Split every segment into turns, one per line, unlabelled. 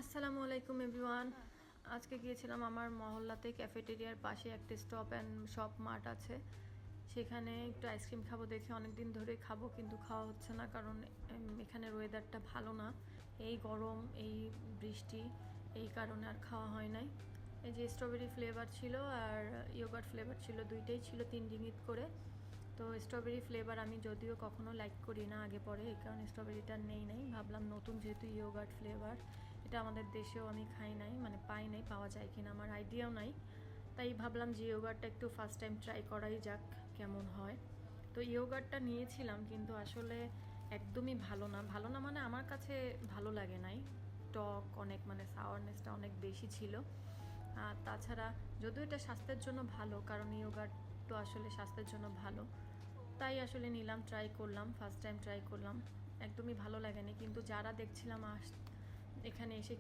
আসসালামু আলাইকুম এভরিওয়ান। আজকে গিয়েছিলাম আমার মহল্লাতে, ক্যাফেটেরিয়ার পাশে একটা স্টপ অ্যান্ড শপ মার্ট আছে, সেখানে একটু আইসক্রিম খাবো দেখে অনেক দিন ধরে খাবো, কিন্তু খাওয়া হচ্ছে না কারণ এখানের ওয়েদারটা ভালো না। এই গরম, এই বৃষ্টি, এই কারণে আর খাওয়া হয় নাই। এই যে স্ট্রবেরি ফ্লেভার ছিল আর ইয়োগার্ট ফ্লেভার ছিল, দুইটাই ছিল 3 রিঙ্গিত করে। তো স্ট্রবেরি ফ্লেভার আমি যদিও কখনো লাইক করি না আগে পরে, এই কারণে স্ট্রবেরিটা নাই, ভাবলাম নতুন যেহেতু ইয়োগার্ট ফ্লেভার, এটা আমাদের দেশেও আমি খাই নাই, মানে পাই নাই, পাওয়া যায় কিনা আমার আইডিয়াও নাই। তাই ভাবলাম যে ইয়োগার্টটা একটু ফার্স্ট টাইম ট্রাই করাই যাক কেমন হয়। তো ইয়োগার্টটা নিয়েছিলাম কিন্তু আসলে একদমই ভালো না মানে আমার কাছে ভালো লাগে নাই। টক অনেক, মানে সাওয়ারনেসটা অনেক বেশি ছিল। আর তাছাড়া যদিও এটা স্বাস্থ্যের জন্য ভালো, কারণ ইয়োগার্ট তো আসলে স্বাস্থ্যের জন্য ভালো, তাই আসলে নিলাম, ট্রাই করলাম, ফার্স্ট টাইম ট্রাই করলাম। একদমই ভালো লাগেনি, কিন্তু যারা দেখছিলাম এখানে এসে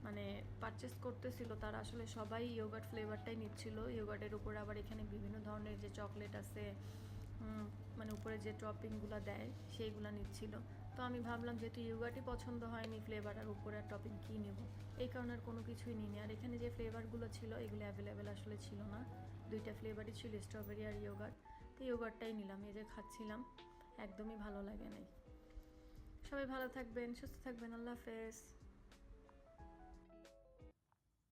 মানে পারচেস করতেছিল তারা আসলে সবাই ইয়োগার্ট ফ্লেভারটাই নিচ্ছিল। ইয়োগার্টের উপরে আবার এখানে বিভিন্ন ধরনের যে চকলেট আছে, মানে উপরে যে টপিংগুলো দেয় সেইগুলো নিচ্ছিল। তো আমি ভাবলাম যেহেতু ইয়োগার্টই পছন্দ হয়নি ফ্লেভার, আর উপরে আর টপিং কী নেব, এই কারণে আর কোনো কিছুই নিইনি। আর এখানে যে ফ্লেভারগুলো ছিল এগুলো অ্যাভেলেবেল আসলে ছিল না, দুইটা ফ্লেভারই ছিল, স্ট্রবেরি আর ইয়োগার্ট। তো ইয়োগার্টটাই নিলাম, এই যে খাচ্ছিলাম, একদমই ভালো লাগে নাই। সবাই ভালো থাকবেন, সুস্থ থাকবেন, আল্লাহ হাফেজ।